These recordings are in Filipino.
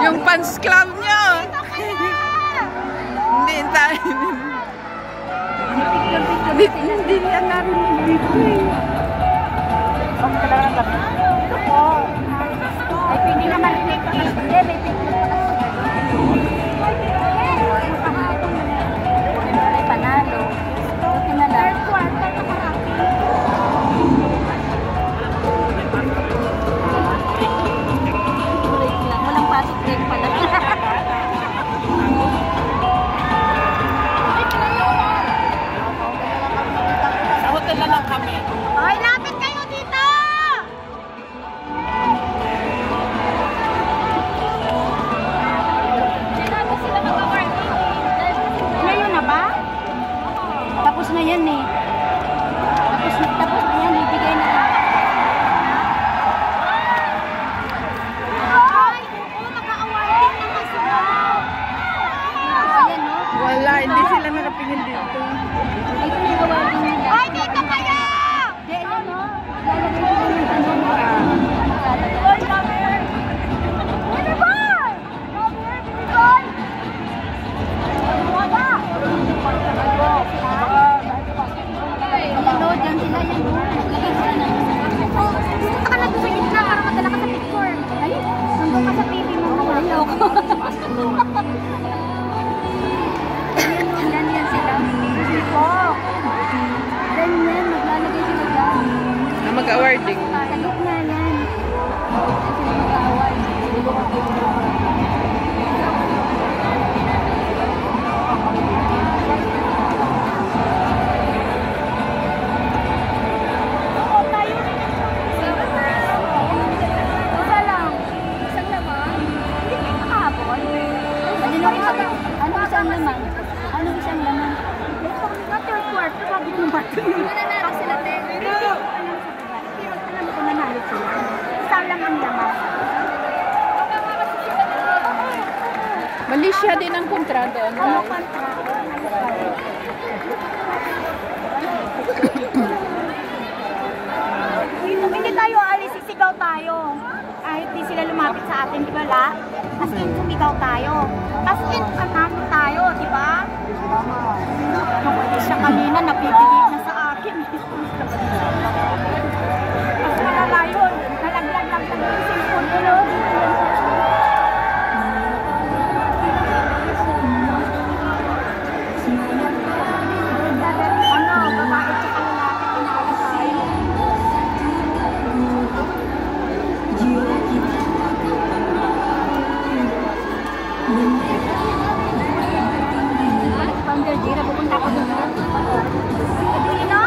Yung fans club nyo. Hindi tayo. Hindi niya narinig dito eh. Ito po. Ay, hindi na marinig. Hindi, may picture. Ay, panalo. Buti na lang. Walang pasok din pala. Sa hotel na lang kami. Ay, lapit kayo dito! Ngayon na ba? Tapos na yan eh. Tapos na yan, ibigay na lang. Ay, oo, maka-awarding naman sila. Ayan, no? Wala, hindi sila nakapingin dito. Ito yung awarding nila. Ay, dito kayo! Hindi, alam mo, lalagay ko yung ano mo. Boy, come here! Baby boy! Come here, baby boy! Wala! Ito, dyan sila yan. Lagay sila ng punta ka na doon sa gitna para madala ka sa picture. Ay, nandun ka sa TV mo. Ayaw ko. Yan sila. Dito. Ganyan, maglalagay sila dyan. Na mag-awarding. Sa gitna yan. Sila mag-award. Anong isang laman? Na third quarter, sabi ko ba? Nananalo sila, te. Alam ko nanalo sila. Isang laman laman. Malaysia din ang kontrata. Ano kontra? Hindi tayo alis, sisigaw tayo. Kahit di sila lumapit sa atin, di ba la? As in, sumigaw tayo. As in, anakot tayo, di ba? Naku, siya kanina, napipigil na sa akin. Mas malala yun. Nalaglag lang sa yung cellphone ko, no? Ano, babae tsaka lalaki, pinaalis tayo. Pang-Jira, pupunta ko doon. Sino?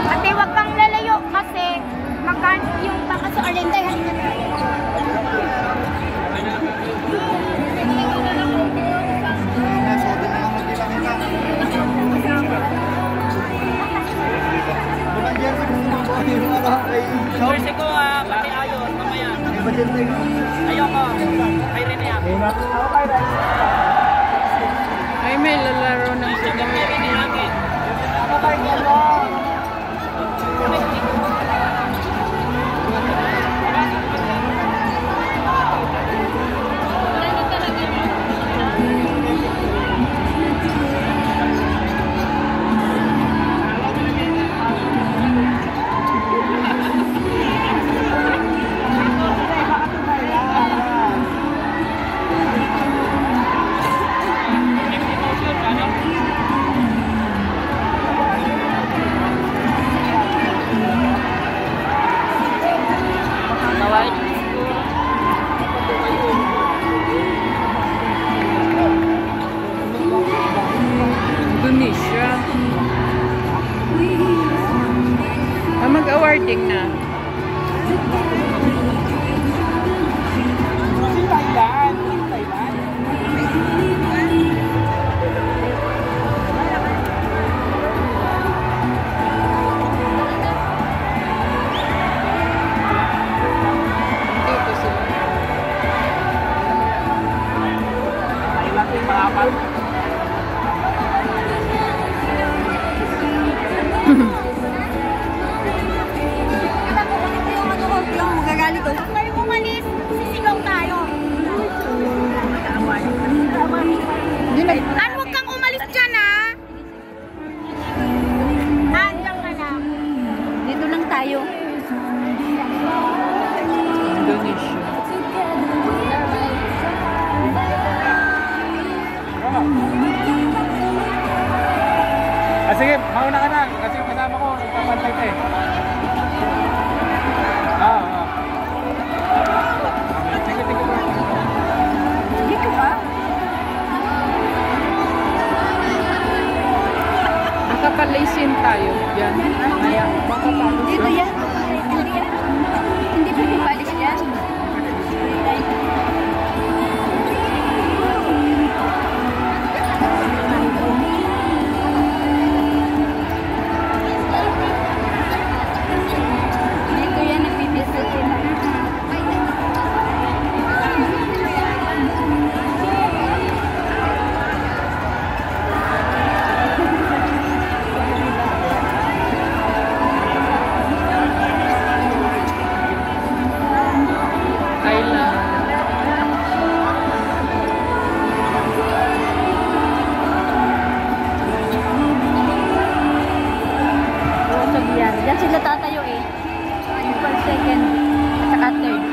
Ate, wag kang lalayo kasi yung baka sa Arlinday, halika na. Jersey ko, pati ayon, mamaya. Ayoko. Kay Rene ako. Ay, may lalaro ng sila. Indonesia. Mag-awarding na. Thailand. Thailand. lang. Kasi yung kasama ko, nagpapantay ka eh. Oo. Thank you, bro. Dito ba? Nakapalisin tayo dyan. Ayan. Dito yan. Hindi pwede palis yan. Dito yan nagpipisit din. Island. Oo, sabi yan. Diyan sila tatayo eh. Yung first, second, at saka third.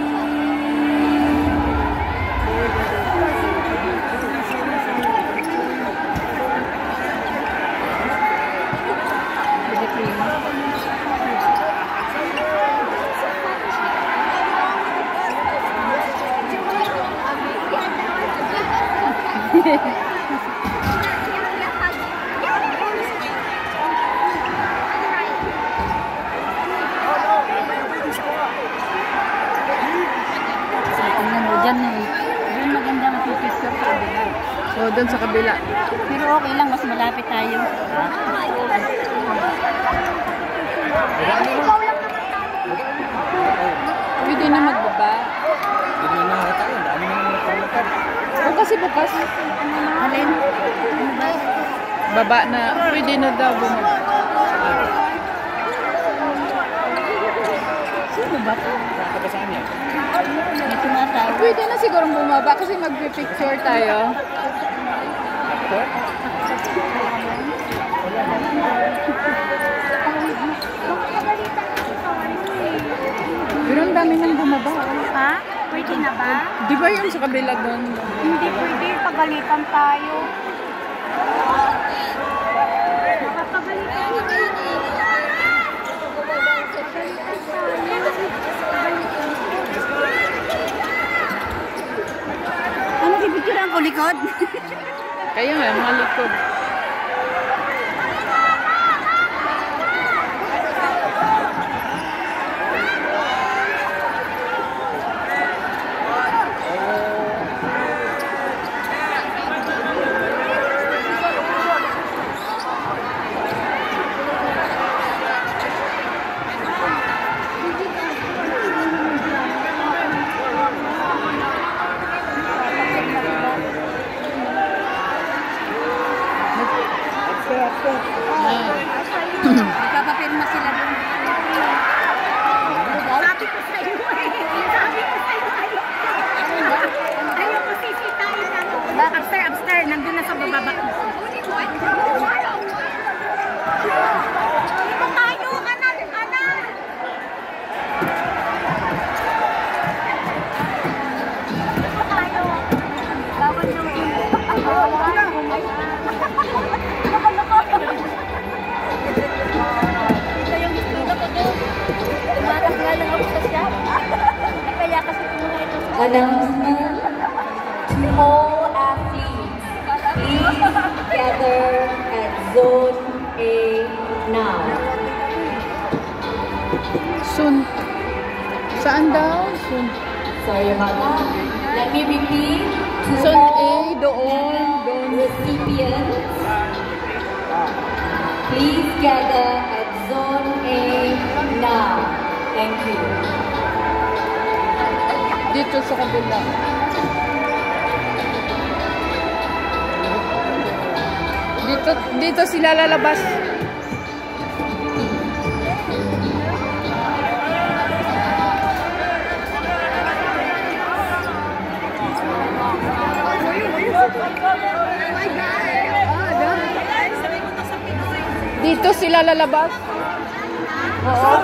Tingnan mo, dyan eh. Dyan maganda mapipicture sa kabila. So, doon sa kabila. Pero okay lang, mas malapit tayo. Pwede na magbaba. Hindi na nakakataon. Dami na nakakataon. O kasi bukas. Alin? Ano ba? Baba na. Pwede na daw bumaba. Sino ba? Nakakasaan yan. May tumatawag. Pwede na siguro bumaba kasi magpipicture tayo. Pero ang dami nang bumaba. Ha? Pwede na ba? Di ba yung sa kabila doon? Hindi pwede, pagalitan tayo. Ano pipicturean ko likod? Kaya nga, mga likod. Nagpapapirma sila doon. Sabi ko sa'yo eh. Sabi ko sa'yo ayoko sisitahin na to. Upstairs. Nandun na sa bababa. Dito tayo, anak. Dito tayo. Bawal yung ito yung gusto ko doon. Tumatak nga lang ako sa siya. Kaya kasi kumuha ito sa Announcement to all athletes. Please gather at Zone A now. Soon. Saan daw? Soon. Sorry about that. Let me repeat to Zone A, all doon. recipients. Please gather at Zone A now. Thank you. Dito sa kabila. Dito sila lalabas. Dito sila lalabas. Oo.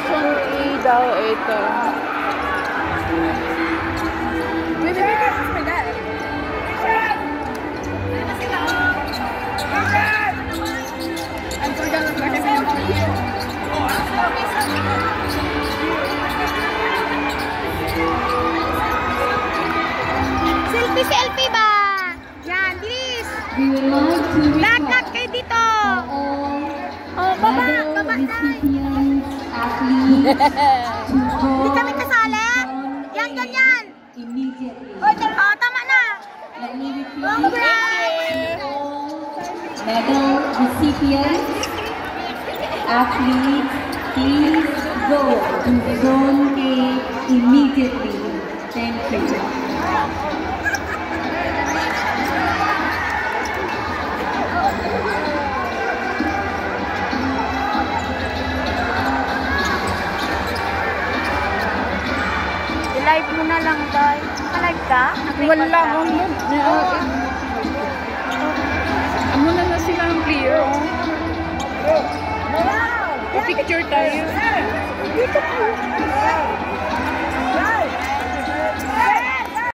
Zone A daw ito. We would like to Lahat request kayo dito. all Oh, baba, medal baba tayo. recipients, athletes to go Hindi kami kasali. Yan, ganyan. immediately. Oh, tama na. Let me repeat. Congrats. All medal recipients, athletes, please go to Zone A immediately. Thank you. I-live mo na lang, Day. Naka-live ka? Wala akong Ano na sila ang clear, oh. Picture tayo. Dito po.